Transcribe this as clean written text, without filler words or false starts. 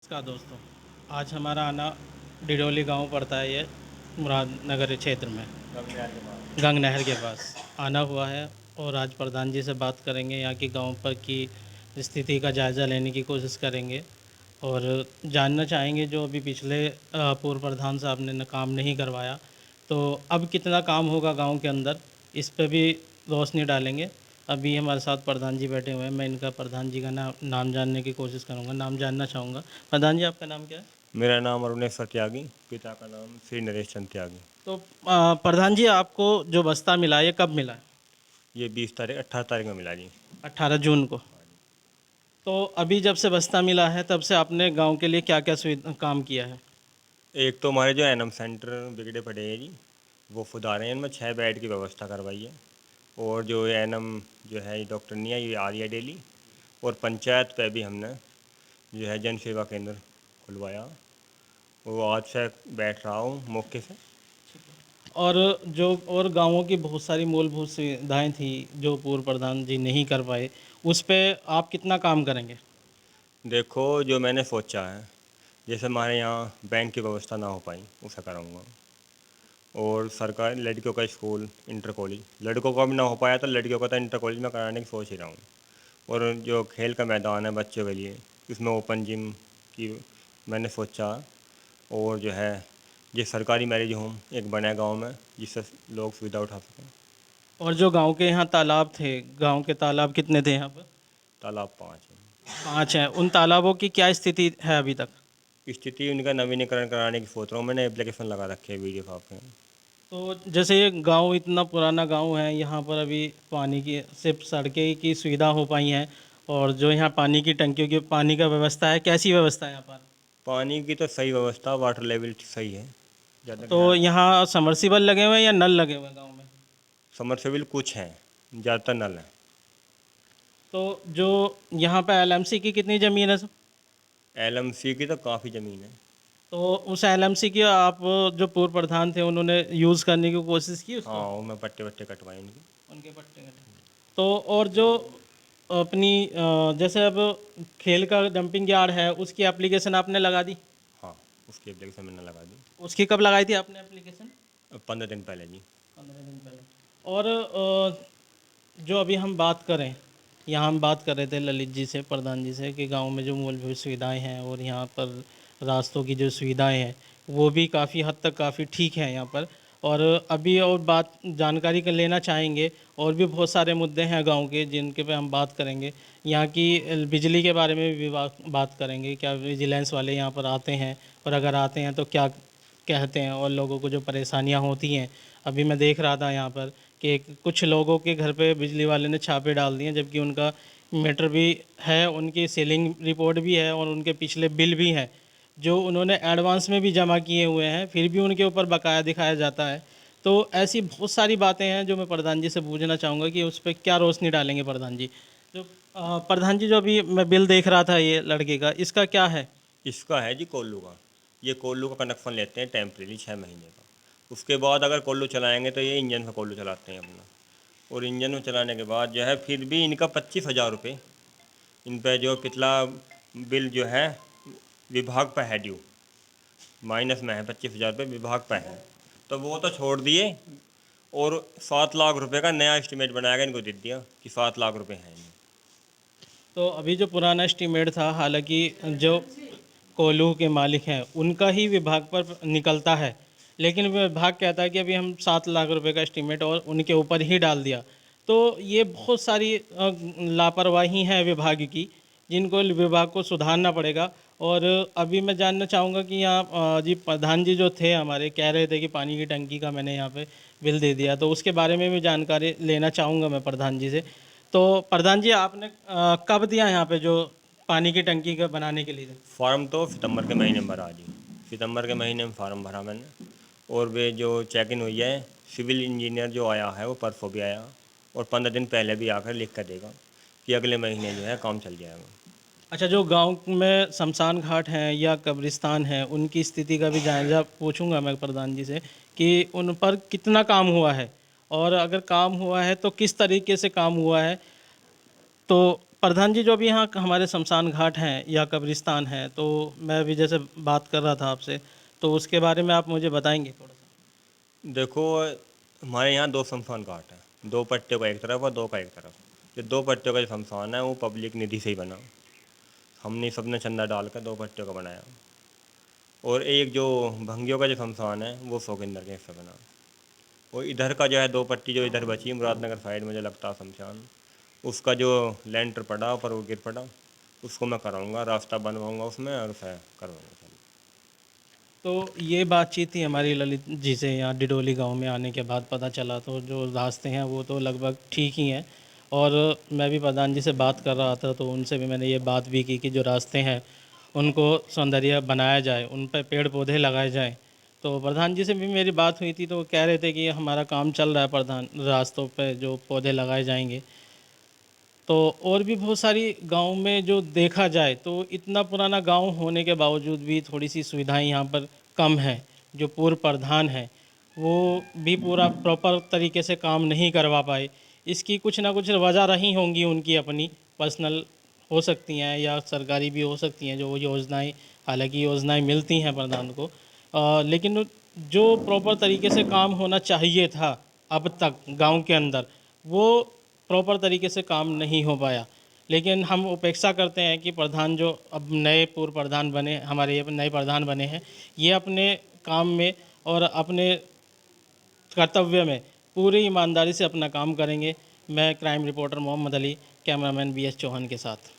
नमस्कार दोस्तों। आज हमारा आना डिडोली गांव पड़ता है, ये मुरादनगर क्षेत्र में गंग नहर के पास आना हुआ है। और आज प्रधान जी से बात करेंगे, यहाँ की गांव पर की स्थिति का जायज़ा लेने की कोशिश करेंगे और जानना चाहेंगे जो अभी पिछले पूर्व प्रधान साहब ने काम नहीं करवाया, तो अब कितना काम होगा गांव के अंदर, इस पे भी रोशनी डालेंगे। अभी हमारे साथ प्रधान जी बैठे हुए हैं, मैं इनका प्रधान जी का नाम जानने की कोशिश करूंगा, नाम जानना चाहूँगा। प्रधान जी, आपका नाम क्या है? मेरा नाम अरुणेश्वर त्यागी, पिता का नाम श्री नरेश चंद त्यागी। तो प्रधान जी, आपको जो बस्ता मिला ये कब मिला है? ये 18 तारीख में मिला जी। 18 जून को। तो अभी जब से बस्ता मिला है तब से आपने गांव के लिए क्या क्या सुविधा काम किया है? एक तो हमारे जो एनम सेंटर बिगड़े पड़े हैं जी, वो खुदा रहे हैं, इनमें 6 बेड की व्यवस्था करवाई है। और जो एनम जो है ये डॉक्टर नहीं है, ये आ रही है डेली। और पंचायत पे भी हमने जो है जन सेवा केंद्र खुलवाया, वो आज से बैठ रहा हूँ मौके से। और जो और गांवों की बहुत सारी मूलभूत सुविधाएं थी जो पूर्व प्रधान जी नहीं कर पाए, उस पे आप कितना काम करेंगे? देखो, जो मैंने सोचा है, जैसे हमारे यहाँ बैंक की व्यवस्था ना हो पाई, उसे कराऊँगा। और सरकार लड़कियों का स्कूल, इंटर कॉलेज, लड़कों का भी ना हो पाया तो लड़कियों का तो इंटर कॉलेज में कराने की सोच ही रहा हूँ। और जो खेल का मैदान है बच्चों के लिए, इसमें ओपन जिम की मैंने सोचा। और जो है ये सरकारी मैरिज होम एक बना है गाँव में, जिससे लोग सुविधा उठा सकें। और जो गांव के यहाँ तालाब थे, गांव के तालाब कितने थे यहाँ पर? तालाब 5 है। 5 हैं। उन तालाबों की क्या स्थिति है अभी तक? स्थिति उनका नवीनीकरण कराने की सोच रहा हूँ, मैंने एप्लीकेशन लगा रखे है वीडियो साहब के। तो जैसे ये गांव इतना पुराना गांव है, यहाँ पर अभी पानी की सिर्फ सड़कें की सुविधा हो पाई हैं, और जो यहाँ पानी की टंकियों की पानी का व्यवस्था है, कैसी व्यवस्था है यहाँ पर? पानी की तो सही व्यवस्था, वाटर लेवल सही है, ज़्यादा तो ध्यान। यहाँ समर्सिबल लगे हुए हैं या नल लगे हुए हैं गाँव में? समरसेबिल कुछ हैं, ज़्यादातर नल हैं। तो जो यहाँ पे एलएमसी की कितनी ज़मीन है सर? एलएमसी की तो काफ़ी ज़मीन है। तो उस एलएमसी की आप, जो पूर्व प्रधान थे, उन्होंने यूज़ करने की कोशिश की हाँ, उसको? वो मैं पट्टे वट्टे कटवाए इनके। उनके पट्टे कटे। तो और जो अपनी जैसे अब खेल का डंपिंग यार्ड है, उसकी एप्लीकेशन आपने लगा दी? हाँ, उसकी एप्लीकेशन मैंने लगा दी। उसकी कब लगाई थी आपने एप्लीकेशन? 15 दिन पहले जी। 15 दिन पहले। और जो अभी हम बात करें, यहाँ हम बात कर रहे थे ललित जी से, प्रधान जी से, कि गांव में जो मूलभूत सुविधाएं हैं और यहाँ पर रास्तों की जो सुविधाएं हैं वो भी काफ़ी हद तक काफ़ी ठीक है यहाँ पर। और अभी और बात जानकारी कर लेना चाहेंगे, और भी बहुत सारे मुद्दे हैं गांव के जिनके पे हम बात करेंगे। यहाँ की बिजली के बारे में भी बात करेंगे, क्या विजिलेंस वाले यहाँ पर आते हैं, और अगर आते हैं तो क्या कहते हैं, और लोगों को जो परेशानियाँ होती हैं। अभी मैं देख रहा था यहाँ पर कि कुछ लोगों के घर पे बिजली वाले ने छापे डाल दिए, जबकि उनका मीटर भी है, उनकी सेलिंग रिपोर्ट भी है, और उनके पिछले बिल भी हैं जो उन्होंने एडवांस में भी जमा किए हुए हैं, फिर भी उनके ऊपर बकाया दिखाया जाता है। तो ऐसी बहुत सारी बातें हैं जो मैं प्रधान जी से पूछना चाहूँगा कि उस पर क्या रोशनी डालेंगे प्रधान जी। जो प्रधान जी, जो अभी मैं बिल देख रहा था ये लड़के का, इसका क्या है? इसका है जी कोल्लू का। ये कोल्लू का कनेक्शन लेते हैं टेम्परेरी 6 महीने का। उसके बाद अगर कोल्लू चलाएंगे तो ये इंजन से कोल्लू चलाते हैं अपना। और इंजन में चलाने के बाद जो है फिर भी इनका 25,000 रुपये इन पर जो पिछला बिल जो है विभाग पर है ड्यू, माइनस में है। 25,000 रुपये विभाग पर है, तो वो तो छोड़ दिए। और 7 लाख रुपए का नया एस्टीमेट बनाया इनको दे दिया कि 7 लाख रुपए हैं इनमें। तो अभी जो पुराना एस्टीमेट था, हालांकि जो कोल्हू के मालिक हैं उनका ही विभाग पर निकलता है, लेकिन विभाग कहता है कि अभी हम 7 लाख रुपए का एस्टीमेट और उनके ऊपर ही डाल दिया। तो ये बहुत सारी लापरवाही है विभाग की, जिनको विभाग को सुधारना पड़ेगा। और अभी मैं जानना चाहूँगा कि यहाँ जी प्रधान जी जो थे हमारे, कह रहे थे कि पानी की टंकी का मैंने यहाँ पे बिल दे दिया, तो उसके बारे में भी जानकारी लेना चाहूँगा मैं प्रधान जी से। तो प्रधान जी, आपने कब दिया यहाँ पे जो पानी की टंकी का बनाने के लिए? फार्म तो सितंबर के महीने में भरा जी। सितंबर के महीने में फार्म भरा मैंने। और वे जो चेक इन हुई है, सिविल इंजीनियर जो आया है वो परसों भी आया, और 15 दिन पहले भी आकर लिख कर देगा कि अगले महीने जो है काम चल जाएगा। अच्छा, जो गांव में शमशान घाट हैं या कब्रिस्तान हैं, उनकी स्थिति का भी जायज़ा पूछूंगा मैं प्रधान जी से कि उन पर कितना काम हुआ है, और अगर काम हुआ है तो किस तरीके से काम हुआ है। तो प्रधान जी, जो अभी यहाँ हमारे शमशान घाट हैं या कब्रिस्तान है, तो मैं अभी जैसे बात कर रहा था आपसे, तो उसके बारे में आप मुझे बताएंगे थोड़ा सा? देखो, हमारे यहाँ 2 शमशान घाट हैं, 2 पट्टियों का एक तरफ और 2 का एक तरफ। जो 2 पट्टियों का जो शमशान है वो पब्लिक निधि से ही बना। हमने सबने चंदा डालकर 2 पट्टियों का बनाया। और एक जो भंगियों का जो शमशान है वो 100 केंद्र के हिस्से बना। और इधर का जो है 2 पट्टी जो इधर बची मुरादनगर साइड में जो लगता है शमशान, उसका जो लेंटर पड़ा पर वो गिर पड़ा, उसको मैं कराऊंगा, रास्ता बनवाऊंगा उसमें और उसे करवाऊंगा। तो ये बातचीत थी हमारी ललित जी से यहाँ डिडोली गांव में आने के बाद पता चला। तो जो रास्ते हैं वो तो लगभग ठीक ही हैं, और मैं भी प्रधान जी से बात कर रहा था, तो उनसे भी मैंने ये बात भी की कि जो रास्ते हैं उनको सौंदर्य बनाया जाए, उन पर पेड़ पौधे लगाए जाएं। तो प्रधान जी से भी मेरी बात हुई थी, तो वो कह रहे थे कि हमारा काम चल रहा है प्रधान, रास्तों पे जो पौधे लगाए जाएंगे। तो और भी बहुत सारी गांव में जो देखा जाए तो इतना पुराना गांव होने के बावजूद भी थोड़ी सी सुविधाएं यहाँ पर कम हैं। जो पूर्व प्रधान हैं वो भी पूरा प्रॉपर तरीके से काम नहीं करवा पाए। इसकी कुछ ना कुछ वजह रही होंगी, उनकी अपनी पर्सनल हो सकती हैं या सरकारी भी हो सकती हैं, जो योजनाएं, हालांकि योजनाएं मिलती हैं प्रधान को, लेकिन जो प्रॉपर तरीके से काम होना चाहिए था अब तक गांव के अंदर, वो प्रॉपर तरीके से काम नहीं हो पाया। लेकिन हम उपेक्षा करते हैं कि प्रधान जो अब नए पूर्व प्रधान बने, हमारे ये नए प्रधान बने हैं, ये अपने काम में और अपने कर्तव्य में पूरी ईमानदारी से अपना काम करेंगे। मैं crime reporter Mohammad Ali, cameraman BS Chauhan के साथ।